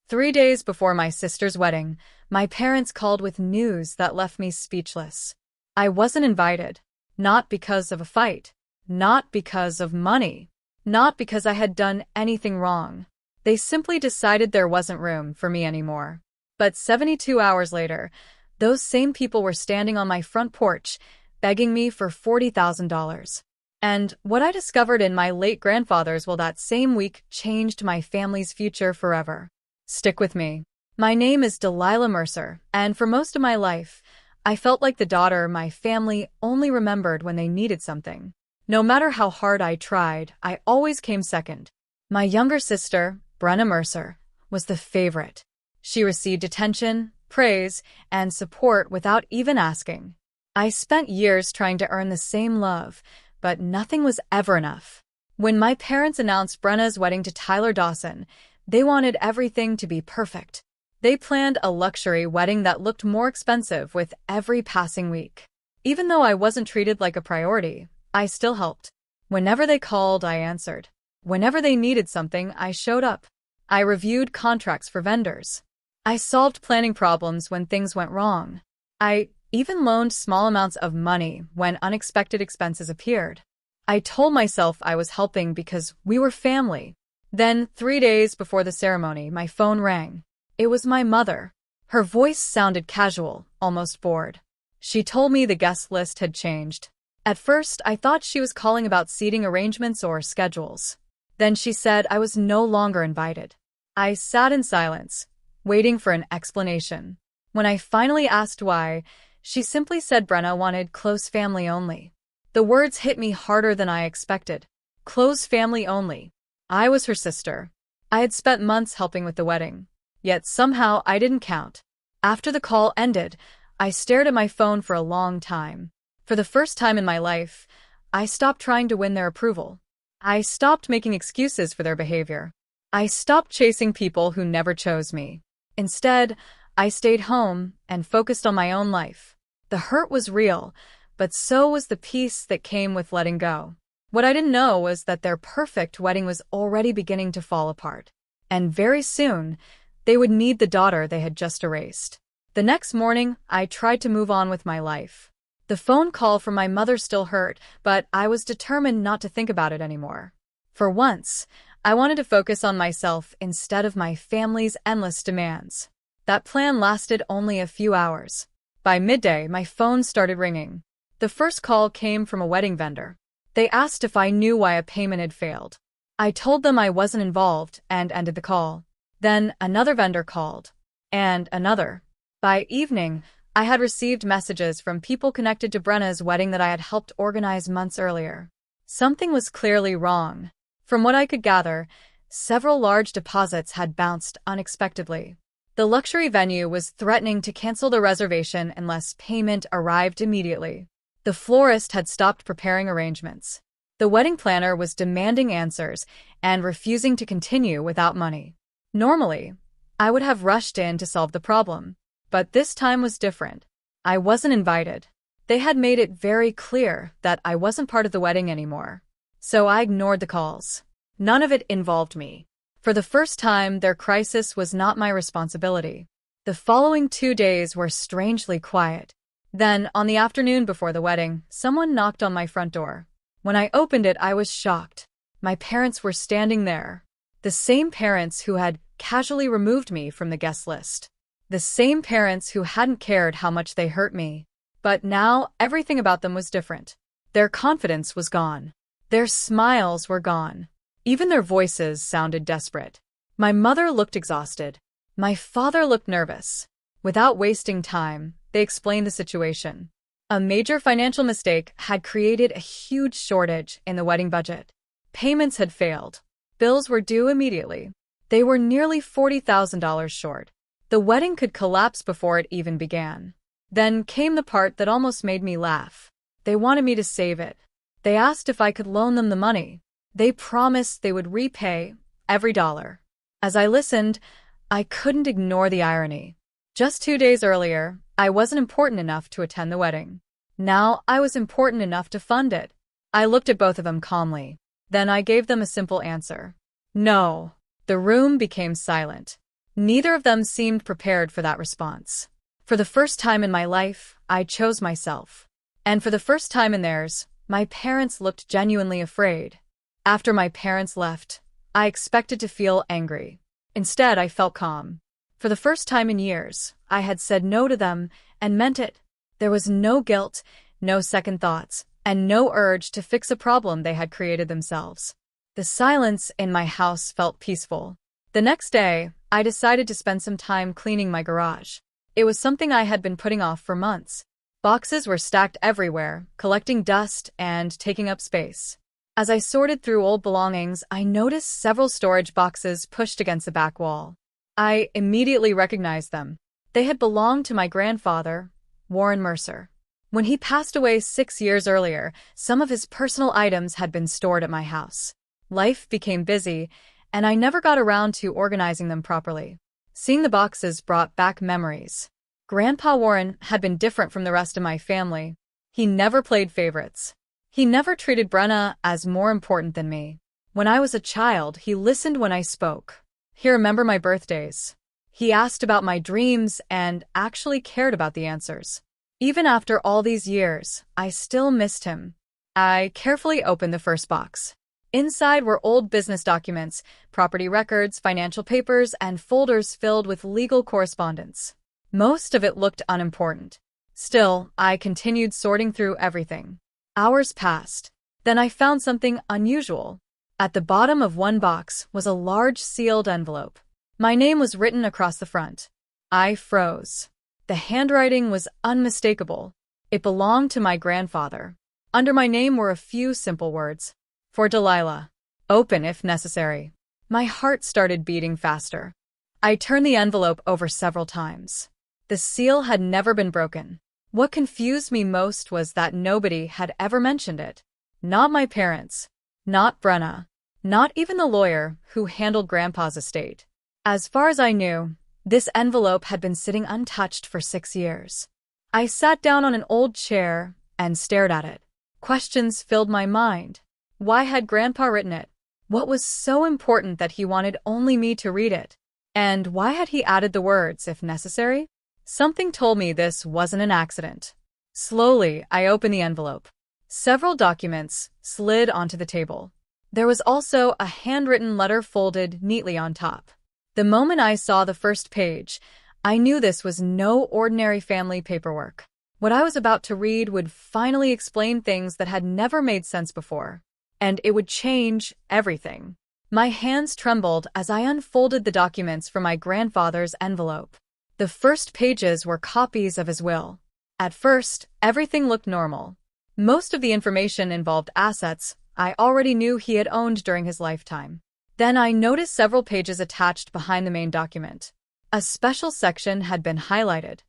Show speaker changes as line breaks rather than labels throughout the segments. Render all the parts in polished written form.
3 days before my sister's wedding, my parents called with news that left me speechless. I wasn't invited. Not because of a fight. Not because of money. Not because I had done anything wrong. They simply decided there wasn't room for me anymore. But 72 hours later, those same people were standing on my front porch, begging me for $40,000. And what I discovered in my late grandfather's will that same week changed my family's future forever. Stick with me. My name is Delilah Mercer, and for most of my life, I felt like the daughter my family only remembered when they needed something. No matter how hard I tried, I always came second. My younger sister, Brenna Mercer, was the favorite. She received attention, praise, and support without even asking. I spent years trying to earn the same love, but nothing was ever enough. When my parents announced Brenna's wedding to Tyler Dawson, they wanted everything to be perfect. They planned a luxury wedding that looked more expensive with every passing week. Even though I wasn't treated like a priority, I still helped. Whenever they called, I answered. Whenever they needed something, I showed up. I reviewed contracts for vendors. I solved planning problems when things went wrong. I even loaned small amounts of money when unexpected expenses appeared. I told myself I was helping because we were family. Then, 3 days before the ceremony, my phone rang. It was my mother. Her voice sounded casual, almost bored. She told me the guest list had changed. At first, I thought she was calling about seating arrangements or schedules. Then she said I was no longer invited. I sat in silence, waiting for an explanation. When I finally asked why, she simply said Brenna wanted close family only. The words hit me harder than I expected. Close family only. I was her sister. I had spent months helping with the wedding. Yet somehow I didn't count. After the call ended, I stared at my phone for a long time. For the first time in my life, I stopped trying to win their approval. I stopped making excuses for their behavior. I stopped chasing people who never chose me. Instead, I stayed home and focused on my own life. The hurt was real, but so was the peace that came with letting go. What I didn't know was that their perfect wedding was already beginning to fall apart. And very soon, they would need the daughter they had just erased. The next morning, I tried to move on with my life. The phone call from my mother still hurt, but I was determined not to think about it anymore. For once, I wanted to focus on myself instead of my family's endless demands. That plan lasted only a few hours. By midday, my phone started ringing. The first call came from a wedding vendor. They asked if I knew why a payment had failed. I told them I wasn't involved and ended the call. Then another vendor called. And another. By evening, I had received messages from people connected to Brenna's wedding that I had helped organize months earlier. Something was clearly wrong. From what I could gather, several large deposits had bounced unexpectedly. The luxury venue was threatening to cancel the reservation unless payment arrived immediately. The florist had stopped preparing arrangements. The wedding planner was demanding answers and refusing to continue without money. Normally, I would have rushed in to solve the problem, but this time was different. I wasn't invited. They had made it very clear that I wasn't part of the wedding anymore. So I ignored the calls. None of it involved me. For the first time, their crisis was not my responsibility. The following 2 days were strangely quiet. Then, on the afternoon before the wedding, someone knocked on my front door. When I opened it, I was shocked. My parents were standing there. The same parents who had casually removed me from the guest list. The same parents who hadn't cared how much they hurt me. But now, everything about them was different. Their confidence was gone. Their smiles were gone. Even their voices sounded desperate. My mother looked exhausted. My father looked nervous. Without wasting time, they explained the situation. A major financial mistake had created a huge shortage in the wedding budget. Payments had failed. Bills were due immediately. They were nearly $40,000 short. The wedding could collapse before it even began. Then came the part that almost made me laugh. They wanted me to save it. They asked if I could loan them the money. They promised they would repay every dollar. As I listened, I couldn't ignore the irony. Just 2 days earlier, I wasn't important enough to attend the wedding. Now I was important enough to fund it. I looked at both of them calmly. Then I gave them a simple answer. No. The room became silent. Neither of them seemed prepared for that response. For the first time in my life, I chose myself. And for the first time in theirs, my parents looked genuinely afraid. After my parents left, I expected to feel angry. Instead, I felt calm. For the first time in years, I had said no to them and meant it. There was no guilt, no second thoughts, and no urge to fix a problem they had created themselves. The silence in my house felt peaceful. The next day, I decided to spend some time cleaning my garage. It was something I had been putting off for months. Boxes were stacked everywhere, collecting dust and taking up space. As I sorted through old belongings, I noticed several storage boxes pushed against the back wall. I immediately recognized them. They had belonged to my grandfather, Warren Mercer. When he passed away 6 years earlier, some of his personal items had been stored at my house. Life became busy, and I never got around to organizing them properly. Seeing the boxes brought back memories. Grandpa Warren had been different from the rest of my family. He never played favorites. He never treated Brenna as more important than me. When I was a child, he listened when I spoke. He remembered my birthdays. He asked about my dreams and actually cared about the answers. Even after all these years, I still missed him. I carefully opened the first box. Inside were old business documents, property records, financial papers, and folders filled with legal correspondence. Most of it looked unimportant. Still, I continued sorting through everything. Hours passed. Then I found something unusual. At the bottom of one box was a large sealed envelope. My name was written across the front. I froze. The handwriting was unmistakable. It belonged to my grandfather. Under my name were a few simple words. For Delilah. Open if necessary. My heart started beating faster. I turned the envelope over several times. The seal had never been broken. What confused me most was that nobody had ever mentioned it. Not my parents. Not Brenna. Not even the lawyer who handled Grandpa's estate. As far as I knew, this envelope had been sitting untouched for 6 years. I sat down on an old chair and stared at it. Questions filled my mind. Why had Grandpa written it? What was so important that he wanted only me to read it? And why had he added the words, if necessary? Something told me this wasn't an accident. Slowly, I opened the envelope. Several documents slid onto the table. There was also a handwritten letter folded neatly on top. The moment I saw the first page, I knew this was no ordinary family paperwork. What I was about to read would finally explain things that had never made sense before. And it would change everything. My hands trembled as I unfolded the documents from my grandfather's envelope. The first pages were copies of his will. At first, everything looked normal. Most of the information involved assets I already knew he had owned during his lifetime. Then I noticed several pages attached behind the main document. A special section had been highlighted.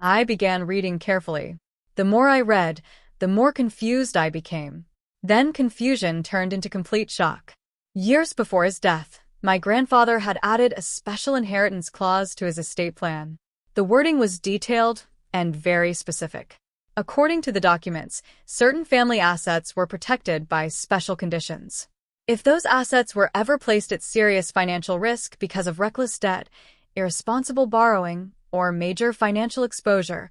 I began reading carefully. The more I read, the more confused I became. Then confusion turned into complete shock. Years before his death, my grandfather had added a special inheritance clause to his estate plan. The wording was detailed and very specific. According to the documents, certain family assets were protected by special conditions. If those assets were ever placed at serious financial risk because of reckless debt, irresponsible borrowing, or major financial exposure,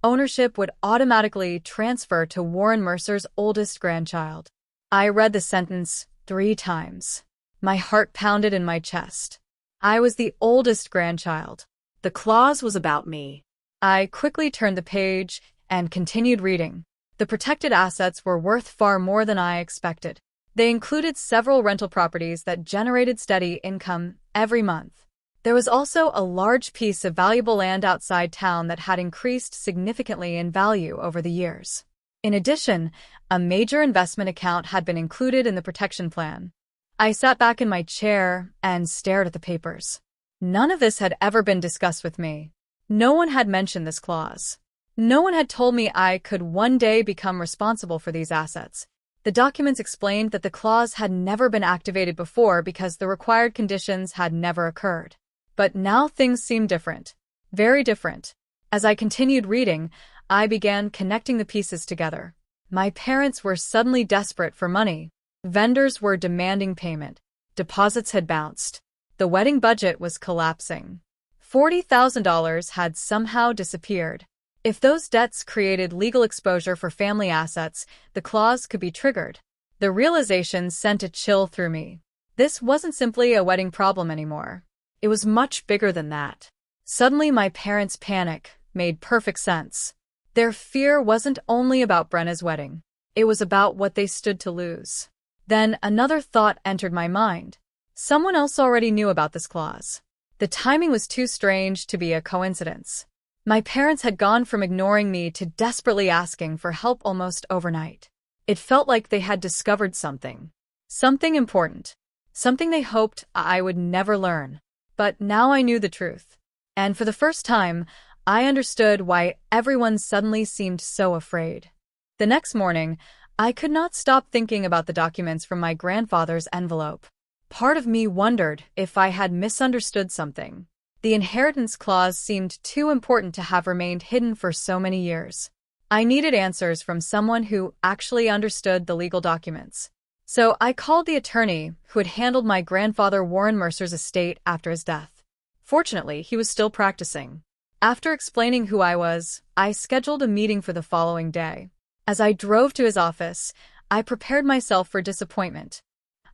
ownership would automatically transfer to Warren Mercer's oldest grandchild. I read the sentence 3 times. My heart pounded in my chest. I was the oldest grandchild. The clause was about me. I quickly turned the page and continued reading. The protected assets were worth far more than I expected. They included several rental properties that generated steady income every month. There was also a large piece of valuable land outside town that had increased significantly in value over the years. In addition, a major investment account had been included in the protection plan. I sat back in my chair and stared at the papers. None of this had ever been discussed with me. No one had mentioned this clause. No one had told me I could one day become responsible for these assets. The documents explained that the clause had never been activated before because the required conditions had never occurred. But now things seemed different. Very different. As I continued reading, I began connecting the pieces together. My parents were suddenly desperate for money. Vendors were demanding payment. Deposits had bounced. The wedding budget was collapsing. $40,000 had somehow disappeared. If those debts created legal exposure for family assets, the clause could be triggered. The realization sent a chill through me. This wasn't simply a wedding problem anymore. It was much bigger than that. Suddenly, my parents' panic made perfect sense. Their fear wasn't only about Brenna's wedding. It was about what they stood to lose. Then another thought entered my mind. Someone else already knew about this clause. The timing was too strange to be a coincidence. My parents had gone from ignoring me to desperately asking for help almost overnight. It felt like they had discovered something. Something important. Something they hoped I would never learn. But now I knew the truth. And for the first time, I understood why everyone suddenly seemed so afraid. The next morning, I could not stop thinking about the documents from my grandfather's envelope. Part of me wondered if I had misunderstood something. The inheritance clause seemed too important to have remained hidden for so many years. I needed answers from someone who actually understood the legal documents. So I called the attorney who had handled my grandfather Warren Mercer's estate after his death. Fortunately, he was still practicing. After explaining who I was, I scheduled a meeting for the following day. As I drove to his office, I prepared myself for disappointment.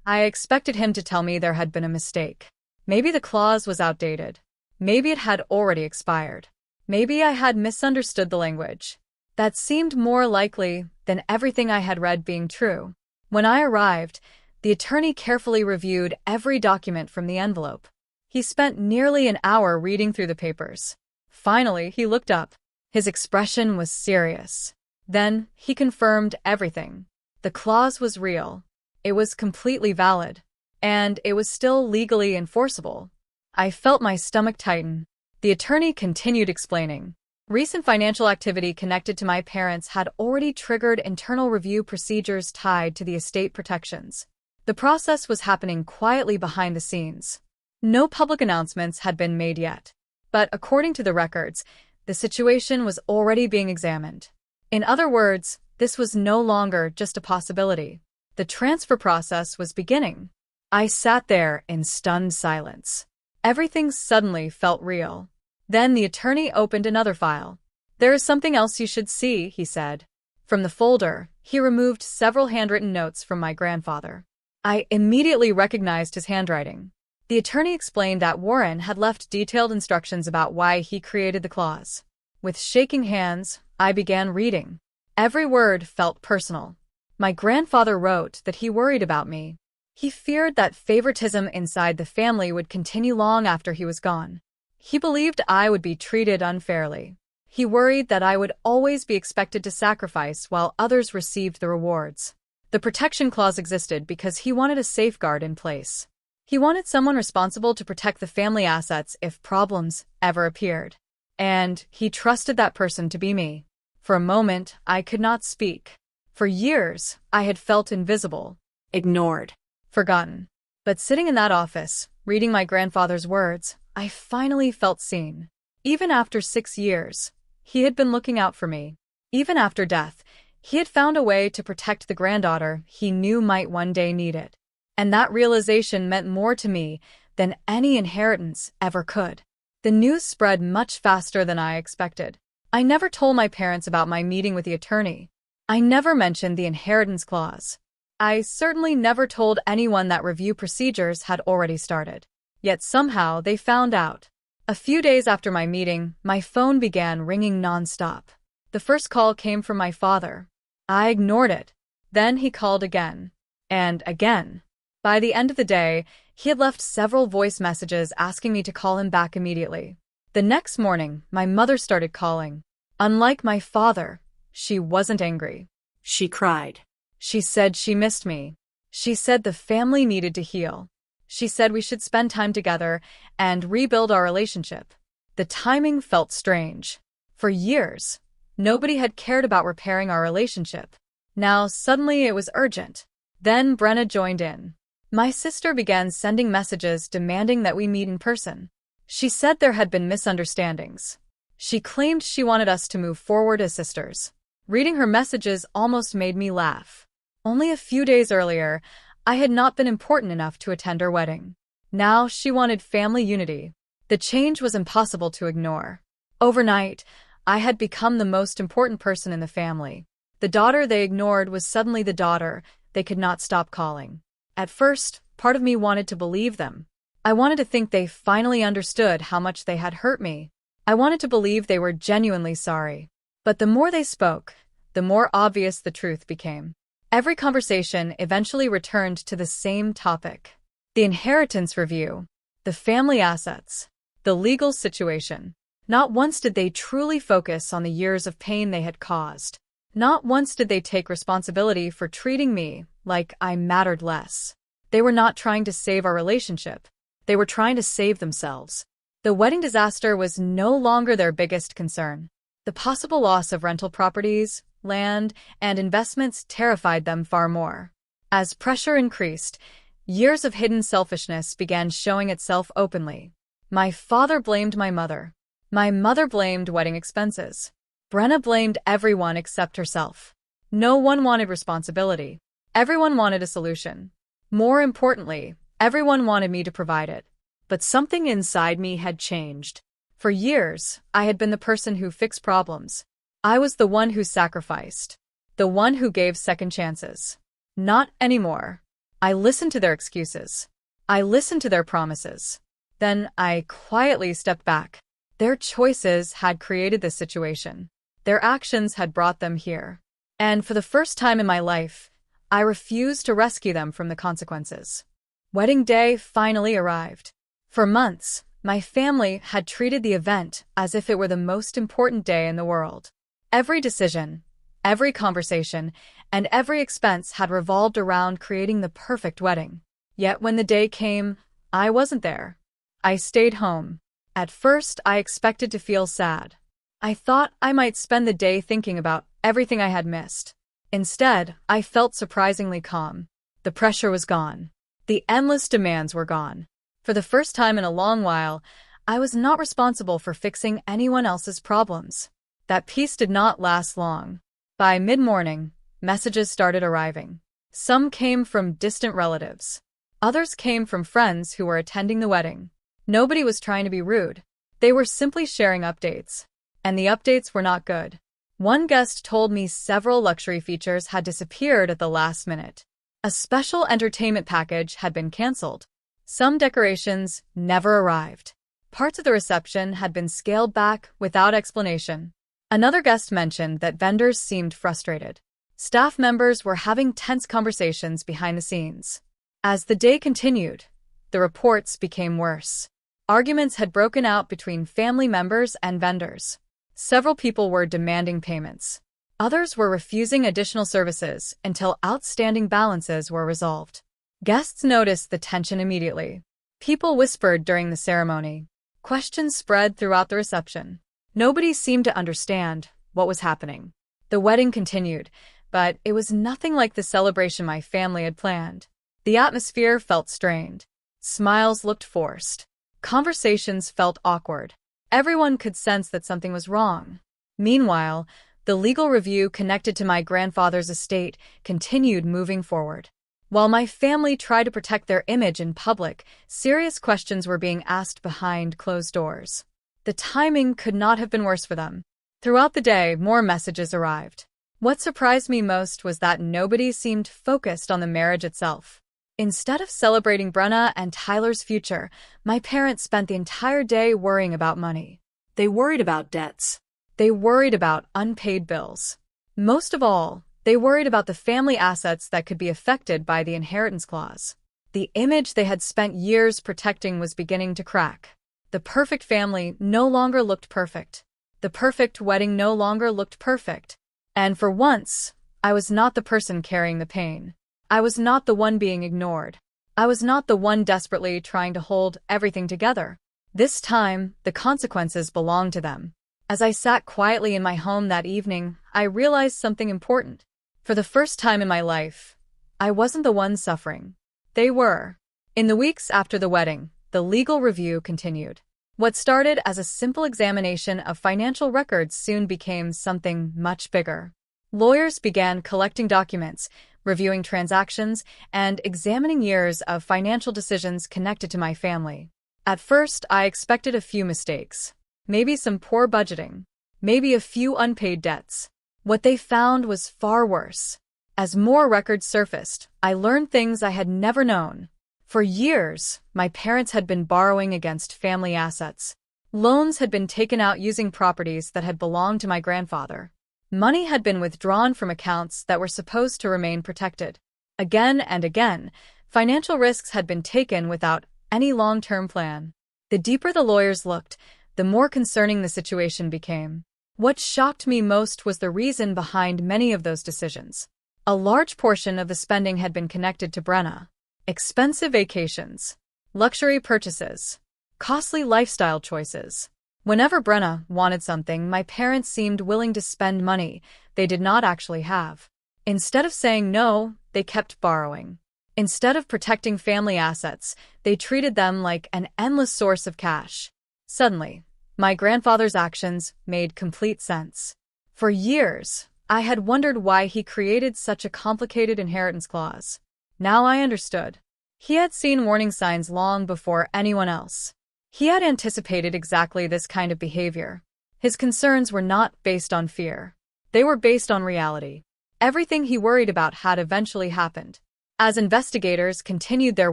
I expected him to tell me there had been a mistake. Maybe the clause was outdated. Maybe it had already expired. Maybe I had misunderstood the language. That seemed more likely than everything I had read being true. When I arrived, the attorney carefully reviewed every document from the envelope. He spent nearly an hour reading through the papers. Finally, he looked up. His expression was serious. Then, he confirmed everything. The clause was real. It was completely valid. And it was still legally enforceable. I felt my stomach tighten. The attorney continued explaining. Recent financial activity connected to my parents had already triggered internal review procedures tied to the estate protections. The process was happening quietly behind the scenes. No public announcements had been made yet. But according to the records, the situation was already being examined. In other words, this was no longer just a possibility. The transfer process was beginning. I sat there in stunned silence. Everything suddenly felt real. Then the attorney opened another file. "There is something else you should see," he said. From the folder, he removed several handwritten notes from my grandfather. I immediately recognized his handwriting. The attorney explained that Warren had left detailed instructions about why he created the clause. With shaking hands, I began reading. Every word felt personal. My grandfather wrote that he worried about me. He feared that favoritism inside the family would continue long after he was gone. He believed I would be treated unfairly. He worried that I would always be expected to sacrifice while others received the rewards. The protection clause existed because he wanted a safeguard in place. He wanted someone responsible to protect the family assets if problems ever appeared. And he trusted that person to be me. For a moment, I could not speak. For years, I had felt invisible, ignored, forgotten. But sitting in that office, reading my grandfather's words, I finally felt seen. Even after 6 years, he had been looking out for me. Even after death, he had found a way to protect the granddaughter he knew might one day need it. And that realization meant more to me than any inheritance ever could. The news spread much faster than I expected. I never told my parents about my meeting with the attorney. I never mentioned the inheritance clause. I certainly never told anyone that review procedures had already started. Yet somehow they found out. A few days after my meeting, my phone began ringing nonstop. The first call came from my father. I ignored it. Then he called again. And again. By the end of the day, he had left several voice messages asking me to call him back immediately. The next morning, my mother started calling. Unlike my father, she wasn't angry. She cried. She said she missed me. She said the family needed to heal. She said we should spend time together and rebuild our relationship. The timing felt strange. For years, nobody had cared about repairing our relationship. Now, suddenly it was urgent. Then Brenna joined in. My sister began sending messages demanding that we meet in person. She said there had been misunderstandings. She claimed she wanted us to move forward as sisters. Reading her messages almost made me laugh. Only a few days earlier, I had not been important enough to attend her wedding. Now she wanted family unity. The change was impossible to ignore. Overnight, I had become the most important person in the family. The daughter they ignored was suddenly the daughter they could not stop calling. At first, part of me wanted to believe them. I wanted to think they finally understood how much they had hurt me. I wanted to believe they were genuinely sorry. But the more they spoke, the more obvious the truth became. Every conversation eventually returned to the same topic: the inheritance review, the family assets, the legal situation. Not once did they truly focus on the years of pain they had caused. Not once did they take responsibility for treating me like I mattered less. They were not trying to save our relationship. They were trying to save themselves. The wedding disaster was no longer their biggest concern. The possible loss of rental properties, land, and investments terrified them far more. As pressure increased, years of hidden selfishness began showing itself openly. My father blamed my mother. My mother blamed wedding expenses. Brenna blamed everyone except herself. No one wanted responsibility. Everyone wanted a solution. More importantly, everyone wanted me to provide it. But something inside me had changed. For years, I had been the person who fixed problems. I was the one who sacrificed. The one who gave second chances. Not anymore. I listened to their excuses. I listened to their promises. Then I quietly stepped back. Their choices had created this situation. Their actions had brought them here. And for the first time in my life, I refused to rescue them from the consequences. Wedding day finally arrived. For months, my family had treated the event as if it were the most important day in the world. Every decision, every conversation, and every expense had revolved around creating the perfect wedding. Yet when the day came, I wasn't there. I stayed home. At first, I expected to feel sad. I thought I might spend the day thinking about everything I had missed. Instead, I felt surprisingly calm. The pressure was gone. The endless demands were gone. For the first time in a long while, I was not responsible for fixing anyone else's problems. That peace did not last long. By mid-morning, messages started arriving. Some came from distant relatives. Others came from friends who were attending the wedding. Nobody was trying to be rude. They were simply sharing updates. And the updates were not good. One guest told me several luxury features had disappeared at the last minute. A special entertainment package had been canceled. Some decorations never arrived. Parts of the reception had been scaled back without explanation. Another guest mentioned that vendors seemed frustrated. Staff members were having tense conversations behind the scenes. As the day continued, the reports became worse. Arguments had broken out between family members and vendors. Several people were demanding payments. Others were refusing additional services until outstanding balances were resolved. Guests noticed the tension immediately. People whispered during the ceremony. Questions spread throughout the reception. Nobody seemed to understand what was happening. The wedding continued, but it was nothing like the celebration my family had planned. The atmosphere felt strained. Smiles looked forced. Conversations felt awkward. Everyone could sense that something was wrong. Meanwhile, the legal review connected to my grandfather's estate continued moving forward. While my family tried to protect their image in public, serious questions were being asked behind closed doors. The timing could not have been worse for them. Throughout the day, more messages arrived. What surprised me most was that nobody seemed focused on the marriage itself. Instead of celebrating Brenna and Tyler's future, my parents spent the entire day worrying about money. They worried about debts. They worried about unpaid bills. Most of all, they worried about the family assets that could be affected by the inheritance clause. The image they had spent years protecting was beginning to crack. The perfect family no longer looked perfect. The perfect wedding no longer looked perfect. And for once, I was not the person carrying the pain. I was not the one being ignored. I was not the one desperately trying to hold everything together. This time, the consequences belonged to them. As I sat quietly in my home that evening, I realized something important. For the first time in my life, I wasn't the one suffering. They were. In the weeks after the wedding, the legal review continued. What started as a simple examination of financial records soon became something much bigger. Lawyers began collecting documents, reviewing transactions, and examining years of financial decisions connected to my family. At first, I expected a few mistakes. Maybe some poor budgeting. Maybe a few unpaid debts. What they found was far worse. As more records surfaced, I learned things I had never known. For years, my parents had been borrowing against family assets. Loans had been taken out using properties that had belonged to my grandfather. Money had been withdrawn from accounts that were supposed to remain protected. Again and again, financial risks had been taken without any long-term plan. The deeper the lawyers looked, the more concerning the situation became. What shocked me most was the reason behind many of those decisions. A large portion of the spending had been connected to Brenna. Expensive vacations, luxury purchases, costly lifestyle choices. Whenever Brenna wanted something, my parents seemed willing to spend money they did not actually have. Instead of saying no, they kept borrowing. Instead of protecting family assets, they treated them like an endless source of cash. Suddenly, my grandfather's actions made complete sense. For years, I had wondered why he created such a complicated inheritance clause. Now I understood. He had seen warning signs long before anyone else. He had anticipated exactly this kind of behavior. His concerns were not based on fear. They were based on reality. Everything he worried about had eventually happened. As investigators continued their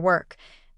work,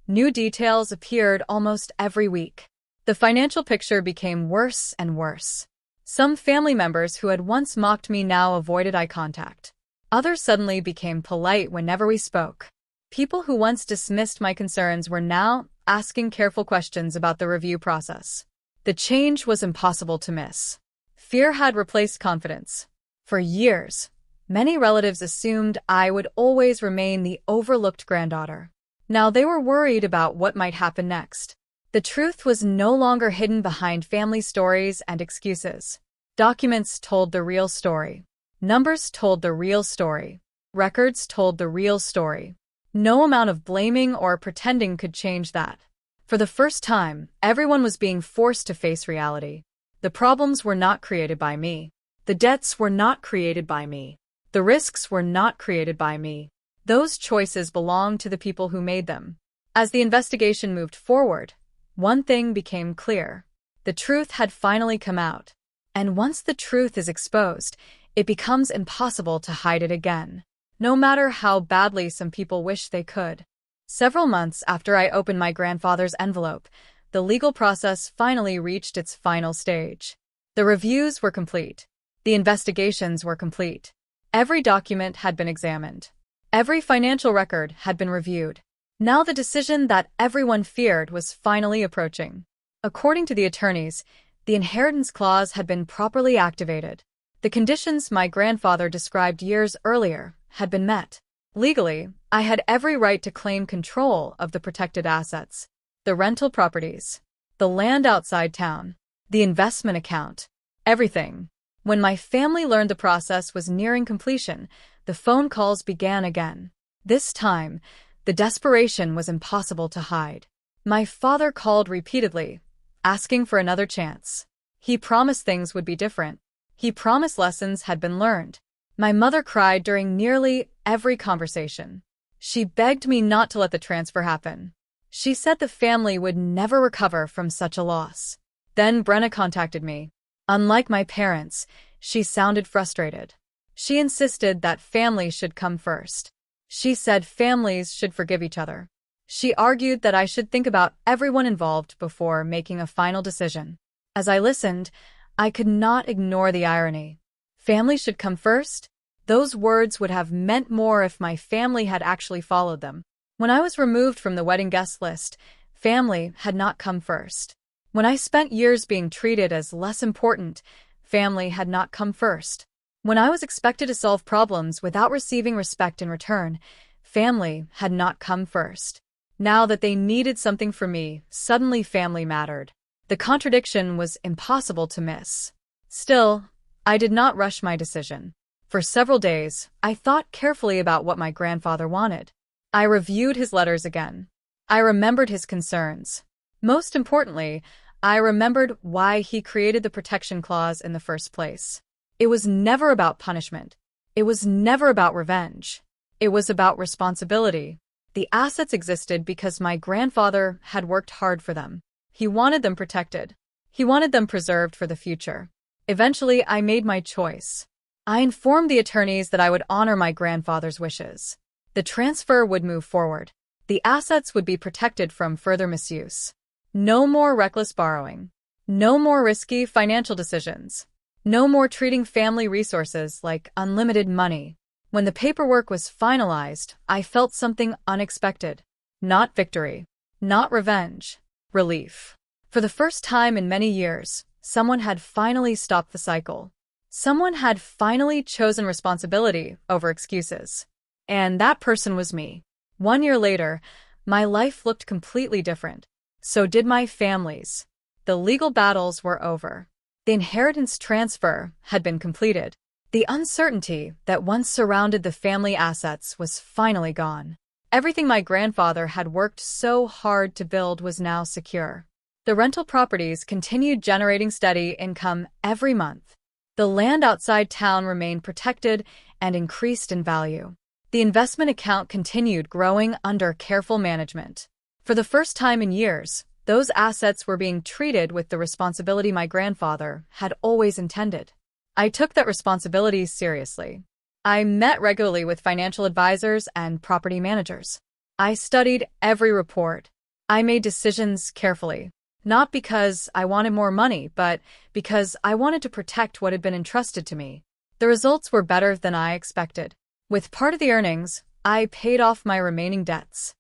new details appeared almost every week. The financial picture became worse and worse. Some family members who had once mocked me now avoided eye contact. Others suddenly became polite whenever we spoke. People who once dismissed my concerns were now asking careful questions about the review process. The change was impossible to miss. Fear had replaced confidence. For years, many relatives assumed I would always remain the overlooked granddaughter. Now they were worried about what might happen next. The truth was no longer hidden behind family stories and excuses. Documents told the real story. Numbers told the real story. Records told the real story. No amount of blaming or pretending could change that. For the first time, everyone was being forced to face reality. The problems were not created by me. The debts were not created by me. The risks were not created by me. Those choices belonged to the people who made them. As the investigation moved forward, one thing became clear. The truth had finally come out. And once the truth is exposed, it becomes impossible to hide it again, no matter how badly some people wish they could. Several months after I opened my grandfather's envelope, the legal process finally reached its final stage. The reviews were complete. The investigations were complete. Every document had been examined. Every financial record had been reviewed. Now the decision that everyone feared was finally approaching. According to the attorneys, the inheritance clause had been properly activated. The conditions my grandfather described years earlier had been met. Legally, I had every right to claim control of the protected assets, the rental properties, the land outside town, the investment account, everything. When my family learned the process was nearing completion, the phone calls began again. This time, the desperation was impossible to hide. My father called repeatedly, asking for another chance. He promised things would be different. He promised lessons had been learned. My mother cried during nearly every conversation. She begged me not to let the transfer happen. She said the family would never recover from such a loss. Then Brenna contacted me. Unlike my parents, she sounded frustrated. She insisted that family should come first. She said families should forgive each other. She argued that I should think about everyone involved before making a final decision. As I listened, I could not ignore the irony. Family should come first? Those words would have meant more if my family had actually followed them. When I was removed from the wedding guest list, family had not come first. When I spent years being treated as less important, family had not come first. When I was expected to solve problems without receiving respect in return, family had not come first. Now that they needed something from me, suddenly family mattered. The contradiction was impossible to miss. Still, I did not rush my decision. For several days, I thought carefully about what my grandfather wanted. I reviewed his letters again. I remembered his concerns. Most importantly, I remembered why he created the protection clause in the first place. It was never about punishment. It was never about revenge. It was about responsibility. The assets existed because my grandfather had worked hard for them. He wanted them protected. He wanted them preserved for the future. Eventually, I made my choice. I informed the attorneys that I would honor my grandfather's wishes. The transfer would move forward. The assets would be protected from further misuse. No more reckless borrowing. No more risky financial decisions. No more treating family resources like unlimited money. When the paperwork was finalized, I felt something unexpected. Not victory. Not revenge. Relief. For the first time in many years, someone had finally stopped the cycle. Someone had finally chosen responsibility over excuses. And that person was me. 1 year later, my life looked completely different. So did my family's. The legal battles were over. The inheritance transfer had been completed. The uncertainty that once surrounded the family assets was finally gone. Everything my grandfather had worked so hard to build was now secure. The rental properties continued generating steady income every month. The land outside town remained protected and increased in value. The investment account continued growing under careful management. For the first time in years, those assets were being treated with the responsibility my grandfather had always intended. I took that responsibility seriously. I met regularly with financial advisors and property managers. I studied every report. I made decisions carefully, not because I wanted more money, but because I wanted to protect what had been entrusted to me. The results were better than I expected. With part of the earnings, I paid off my remaining debts.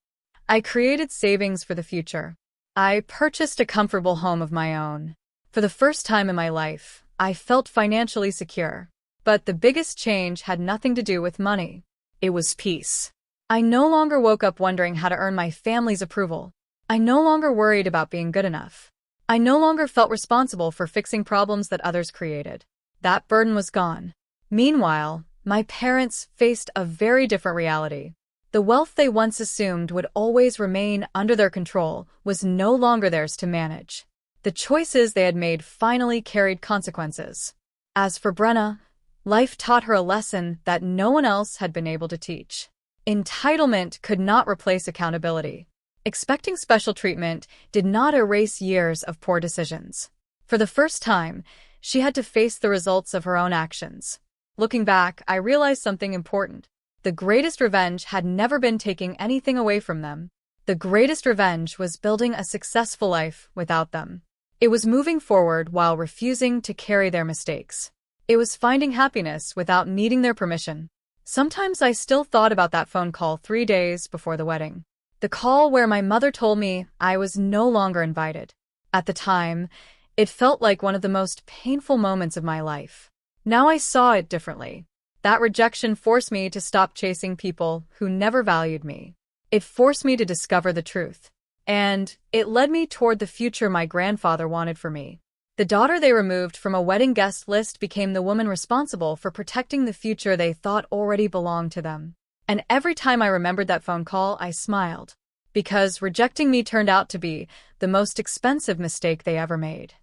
I created savings for the future. I purchased a comfortable home of my own. For the first time in my life, I felt financially secure. But the biggest change had nothing to do with money. It was peace. I no longer woke up wondering how to earn my family's approval. I no longer worried about being good enough. I no longer felt responsible for fixing problems that others created. That burden was gone. Meanwhile, my parents faced a very different reality. The wealth they once assumed would always remain under their control was no longer theirs to manage. The choices they had made finally carried consequences. As for Brenna, life taught her a lesson that no one else had been able to teach. Entitlement could not replace accountability. Expecting special treatment did not erase years of poor decisions. For the first time, she had to face the results of her own actions. Looking back, I realized something important. The greatest revenge had never been taking anything away from them. The greatest revenge was building a successful life without them. It was moving forward while refusing to carry their mistakes. It was finding happiness without needing their permission. Sometimes I still thought about that phone call 3 days before the wedding. The call where my mother told me I was no longer invited. At the time, it felt like one of the most painful moments of my life. Now I saw it differently. That rejection forced me to stop chasing people who never valued me. It forced me to discover the truth. And it led me toward the future my grandfather wanted for me. The daughter they removed from a wedding guest list became the woman responsible for protecting the future they thought already belonged to them. And every time I remembered that phone call, I smiled. Because rejecting me turned out to be the most expensive mistake they ever made.